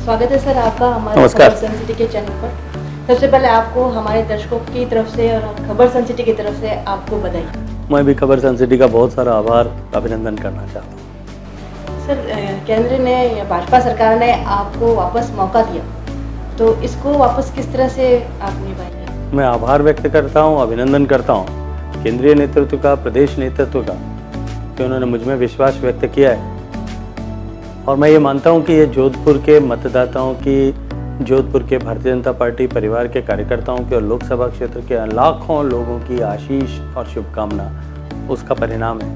स्वागत है सर आपका हमारे खबर सन सिटी के चैनल पर। सबसे पहले आपको हमारे दर्शकों की तरफ से और खबर सन सिटी की तरफ से आपको बधाई। मैं भी खबर सन सिटी का बहुत सारा आभार अभिनंदन करना चाहता हूँ। सर केंद्र ने या भाजपा सरकार ने आपको वापस मौका दिया, तो इसको वापस किस तरह से आप निभाएंगे? मैं आभार व्यक्त करता हूँ, अभिनंदन करता हूँ केंद्रीय नेतृत्व का, प्रदेश नेतृत्व का, कि उन्होंने मुझ में विश्वास व्यक्त किया है। और मैं ये मानता हूँ कि ये जोधपुर के मतदाताओं की, जोधपुर के भारतीय जनता पार्टी परिवार के कार्यकर्ताओं की और लोकसभा क्षेत्र के लाखों लोगों की आशीष और शुभकामना उसका परिणाम है।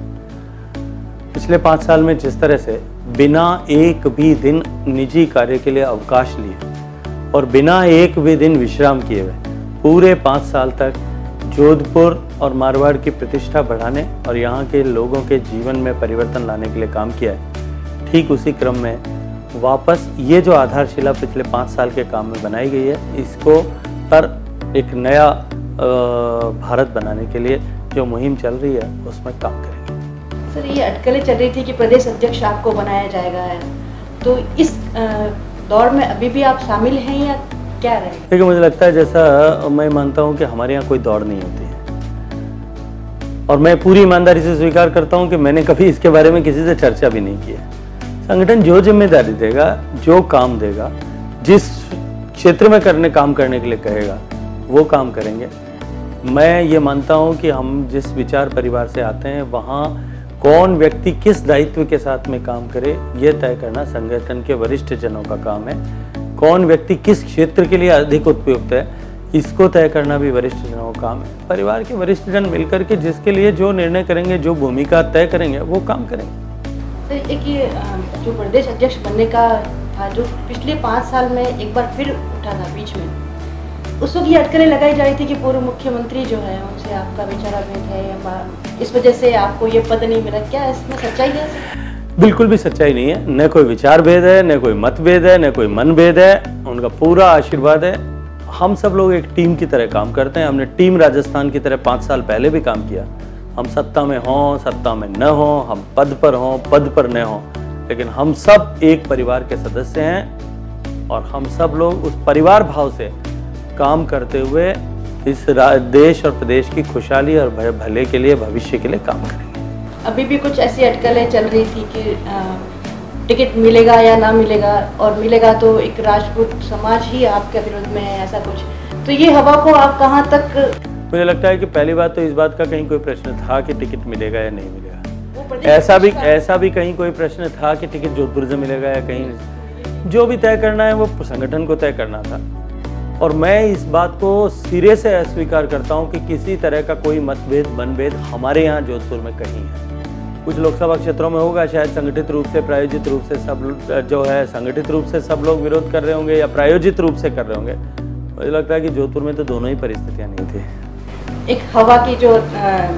पिछले 5 साल में जिस तरह से बिना एक भी दिन निजी कार्य के लिए अवकाश लिए और बिना एक भी दिन विश्राम किए हुए पूरे 5 साल तक जोधपुर और मारवाड़ की प्रतिष्ठा बढ़ाने और यहाँ के लोगों के जीवन में परिवर्तन लाने के लिए काम किया है, ठीक उसी क्रम में वापस ये जो आधारशिला पिछले 5 साल के काम में बनाई गई है, इसको पर एक नया भारत बनाने के लिए जो मुहिम चल रही है उसमें काम करेंगे। सर ये अटकलें चल रही थी कि प्रदेश अध्यक्ष आपको बनाया जाएगा है, तो इस दौर में अभी भी आप शामिल हैं या क्या रहे? देखिए, मुझे लगता है, जैसा मैं मानता हूँ कि हमारे यहाँ कोई दौड़ नहीं होती है और मैं पूरी ईमानदारी से स्वीकार करता हूँ कि मैंने कभी इसके बारे में किसी से चर्चा भी नहीं की है। संगठन जो जिम्मेदारी देगा, जो काम देगा, जिस क्षेत्र में काम करने के लिए कहेगा वो काम करेंगे। मैं ये मानता हूँ कि हम जिस विचार परिवार से आते हैं वहाँ कौन व्यक्ति किस दायित्व के साथ में काम करे ये तय करना संगठन के वरिष्ठ जनों का काम है। कौन व्यक्ति किस क्षेत्र के लिए अधिक उपयुक्त है इसको तय करना भी वरिष्ठ जनों का काम है। परिवार के वरिष्ठ जन मिलकर के जिसके लिए जो निर्णय करेंगे, जो भूमिका तय करेंगे वो काम करेंगे। सर एक ये जो प्रदेश अध्यक्ष बनने का था, जो पिछले 5 साल में एक बार फिर उठा था बीच में, उस वक्त ये अटकलें लगाई जा रही थी कि पूर्व मुख्यमंत्री जो है उनसे आपका विचाराभेद है या इस वजह से आपको ये पद नहीं मिला। क्या इसमें सच्चाई है? बिल्कुल भी सच्चाई नहीं है। न कोई विचार भेद है, न कोई मतभेद है, न कोई मन भेद है। उनका पूरा आशीर्वाद है। हम सब लोग एक टीम की तरह काम करते हैं। हमने टीम राजस्थान की तरह 5 साल पहले भी काम किया। हम सत्ता में हों, सत्ता में न हों, हम पद पर हों, पद पर न हों, लेकिन हम सब एक परिवार के सदस्य हैं और हम सब लोग उस परिवार भाव से काम करते हुए इस देश और प्रदेश की खुशहाली और भले के लिए, भविष्य के लिए काम करेंगे। अभी भी कुछ ऐसी अटकलें चल रही थी कि टिकट मिलेगा या ना मिलेगा, और मिलेगा तो एक राजपूत समाज ही आपके विरोध में है, ऐसा कुछ। तो ये हवा को आप कहाँ तक? मुझे लगता है कि पहली बात तो इस बात का कहीं कोई प्रश्न था कि टिकट मिलेगा या नहीं मिलेगा। ऐसा भी कहीं कोई प्रश्न था कि टिकट जोधपुर से मिलेगा या कहीं। जो भी तय करना है वो संगठन को तय करना था और मैं इस बात को सिरे से अस्वीकार करता हूं कि किसी तरह का कोई मतभेद, मनभेद हमारे यहाँ जोधपुर में कहीं है। कुछ लोकसभा क्षेत्रों में होगा, शायद संगठित रूप से, प्रायोजित रूप से सब जो है संगठित रूप से सब लोग विरोध कर रहे होंगे या प्रायोजित रूप से कर रहे होंगे। मुझे लगता है कि जोधपुर में तो दोनों ही परिस्थितियाँ नहीं थी। एक हवा की जो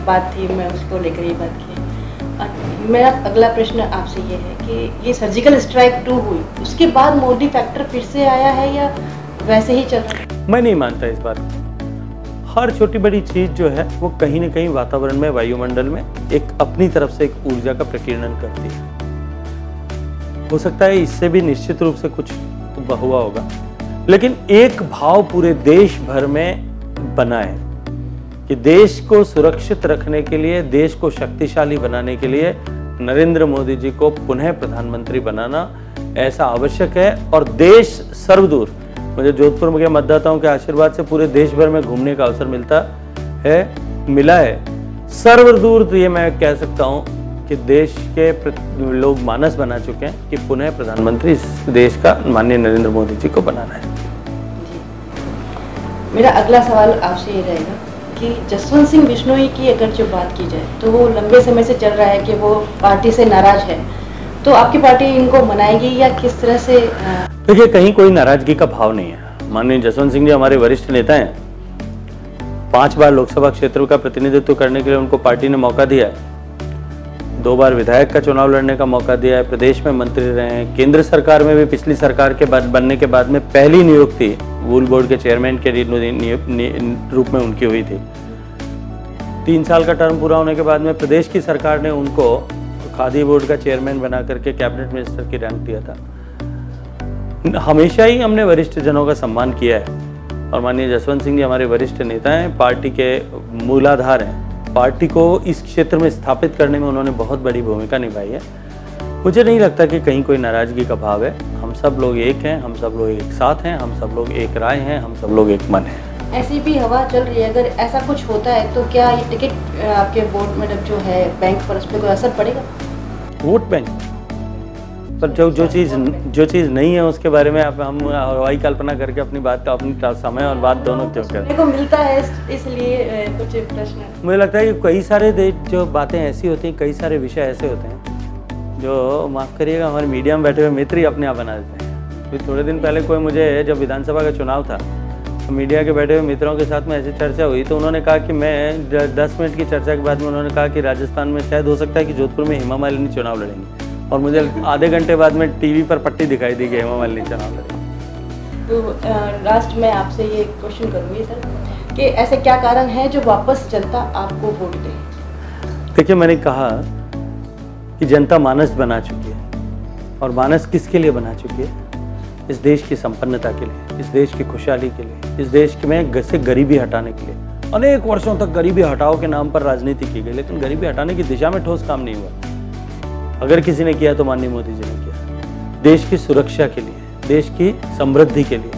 बात थी, मैं उसको लेकर ये बात की। मेरा अगला प्रश्न आपसे ये है कि ये सर्जिकल स्ट्राइक 2 हुई, उसके बाद मोदी फैक्टर फिर से आया है या वैसे ही चल रहा है? मैं नहीं मानता इस बात को। हर छोटी बड़ी चीज जो है वो कहीं न कहीं वातावरण में, वायुमंडल में एक अपनी तरफ से एक ऊर्जा का प्रकीर्णन करती है। हो सकता है इससे भी निश्चित रूप से कुछ हुआ होगा, लेकिन एक भाव पूरे देश भर में बना है कि देश को सुरक्षित रखने के लिए, देश को शक्तिशाली बनाने के लिए नरेंद्र मोदी जी को पुनः प्रधानमंत्री बनाना ऐसा आवश्यक है। और देश सर्वदूर, मुझे जोधपुर के मतदाताओं के आशीर्वाद से पूरे देश भर में घूमने का अवसर मिला है सर्वदूर। तो ये मैं कह सकता हूँ कि देश के लोग मानस बना चुके हैं कि पुनः प्रधानमंत्री इस देश का माननीय नरेंद्र मोदी जी को बनाना है। मेरा अगला सवाल आपसे ये रहेगा कि जसवंत सिंह बिश्नोई की अगर जो बात की जाए तो वो लंबे समय से चल रहा है कि वो पार्टी से नाराज है, तो आपकी पार्टी इनको मनाएगी या किस तरह से? देखिए, कहीं कोई नाराजगी का भाव नहीं है। माननीय जसवंत सिंह जी हमारे वरिष्ठ नेता हैं। 5 बार लोकसभा क्षेत्र का प्रतिनिधित्व करने के लिए उनको पार्टी ने मौका दिया है। 2 बार विधायक का चुनाव लड़ने का मौका दिया है। प्रदेश में मंत्री रहे हैं। केंद्र सरकार में भी पिछली सरकार के बाद बनने के बाद में पहली नियुक्ति वूल बोर्ड के चेयरमैन के रूप में उनकी हुई थी। 3 साल का टर्म पूरा होने के बाद में प्रदेश की सरकार ने उनको खादी बोर्ड का चेयरमैन बना करके कैबिनेट मिनिस्टर की रैंक दिया था। हमेशा ही हमने वरिष्ठ जनों का सम्मान किया है और माननीय जसवंत सिंह जी हमारे वरिष्ठ नेता हैं, पार्टी के मूलाधार हैं। पार्टी को इस क्षेत्र में स्थापित करने में उन्होंने बहुत बड़ी भूमिका निभाई है। मुझे नहीं लगता कि कहीं कोई नाराजगी का भाव है। हम सब लोग एक हैं, हम सब लोग एक साथ हैं, हम सब लोग एक राय हैं, हम सब लोग एक मन हैं। ऐसी भी हवा चल रही है, अगर ऐसा कुछ होता है तो क्या ये टिकट आपके वोट मतलब जो है बैंक पर उस पर कोई असर पड़ेगा? वोट बैंक पर जो चीज़ नहीं है उसके बारे में हम हवाई कल्पना करके अपनी बात का अपनी समय और बात दोनों क्यों करें? को मिलता है इसलिए कुछ प्रश्न। मुझे लगता है कि कई सारे जो बातें ऐसी होती हैं, कई सारे विषय ऐसे होते हैं जो माफ़ करिएगा हमारे मीडिया में बैठे हुए मित्र ही अपने आप बना देते हैं। फिर थोड़े दिन पहले कोई मुझे जब विधानसभा का चुनाव था तो मीडिया के बैठे हुए मित्रों के साथ में ऐसी चर्चा हुई तो उन्होंने कहा कि मैं 10 मिनट की चर्चा के बाद में उन्होंने कहा कि राजस्थान में शायद हो सकता है कि जोधपुर में हेमा मालिनी चुनाव लड़ेंगी और मुझे आधे घंटे बाद में टीवी पर पट्टी दिखाई दी कि हेमा मालिनी चुनाव लड़ेंगी। तो लास्ट में आपसे ये क्वेश्चन करूँगी सर कि ऐसे क्या कारण है जो वापस जनता आपको वोट दे? देखिए, मैंने कहा कि जनता मानस बना चुकी है और मानस किसके लिए बना चुकी है? इस देश की संपन्नता के लिए, इस देश की खुशहाली के लिए, इस देश में से गरीबी हटाने के लिए। अनेक वर्षों तक गरीबी हटाओ के नाम पर राजनीति की गई लेकिन गरीबी हटाने की दिशा में ठोस काम नहीं हुआ। अगर किसी ने किया तो माननीय मोदी जी ने किया। देश की सुरक्षा के लिए, देश की समृद्धि के लिए,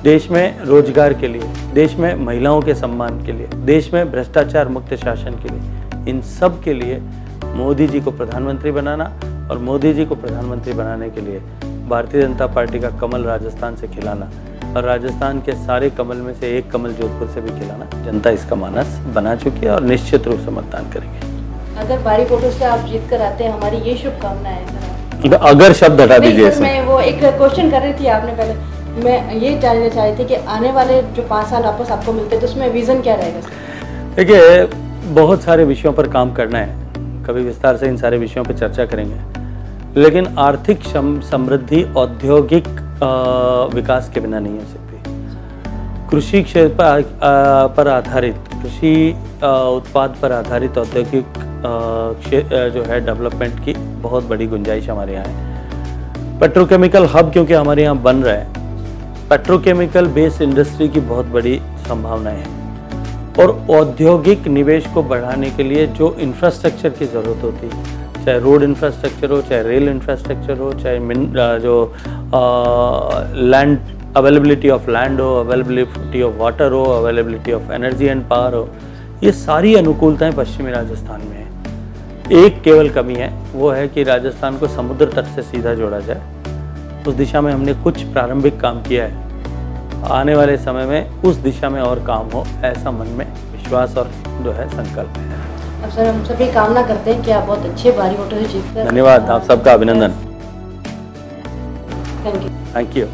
देश में रोजगार के लिए, देश में महिलाओं के सम्मान के लिए, देश में भ्रष्टाचार मुक्त शासन के लिए, इन सब के लिए मोदी जी को प्रधानमंत्री बनाना और मोदी जी को प्रधानमंत्री बनाने के लिए भारतीय जनता पार्टी का कमल राजस्थान से खिलाना और राजस्थान के सारे कमल में से एक कमल जोधपुर से भी खिलाना जनता इसका मानस बना चुकी है और निश्चित रूप से मतदान करेंगे। अगर भारी वोटों से आप जीत कर आते हैं, हमारी ये शुभकामना है सर। अगर शब्द हटा दीजिए। मैं वो एक क्वेश्चन कर रही थी आपने पहले, मैं ये जानना चाह रही थी कि आने वाले जो 5 साल वापस आपको मिलते हैं तो उसमें विजन क्या रहेगा? देखिए, बहुत सारे विषयों पर काम करना है, कभी विस्तार से इन सारे विषयों पर चर्चा करेंगे, लेकिन आर्थिक समृद्धि औद्योगिक विकास के बिना नहीं हो सकती। कृषि क्षेत्र पर आधारित, कृषि उत्पाद पर आधारित औद्योगिक जो है डेवलपमेंट की बहुत बड़ी गुंजाइश हमारे यहाँ है। पेट्रोकेमिकल हब क्योंकि हमारे यहाँ बन रहा है, पेट्रोकेमिकल बेस्ड इंडस्ट्री की बहुत बड़ी संभावनाएं हैं और औद्योगिक निवेश को बढ़ाने के लिए जो इंफ्रास्ट्रक्चर की ज़रूरत होती है, चाहे रोड इंफ्रास्ट्रक्चर हो, चाहे रेल इंफ्रास्ट्रक्चर हो, चाहे जो लैंड अवेलेबिलिटी ऑफ लैंड हो, अवेलेबिलिटी ऑफ वाटर हो, availability of energy and power हो, ये सारी अनुकूलताएं पश्चिमी राजस्थान में है। एक केवल कमी है, वो है कि राजस्थान को समुद्र तट से सीधा जोड़ा जाए। उस दिशा में हमने कुछ प्रारंभिक काम किया है, आने वाले समय में उस दिशा में और काम हो, ऐसा मन में विश्वास और जो है संकल्प है। अब सर हम सभी कामना करते हैं कि आप बहुत अच्छे भारी वोटों से जीतकर। धन्यवाद, आप सबका अभिनंदन। Thank you. Thank you.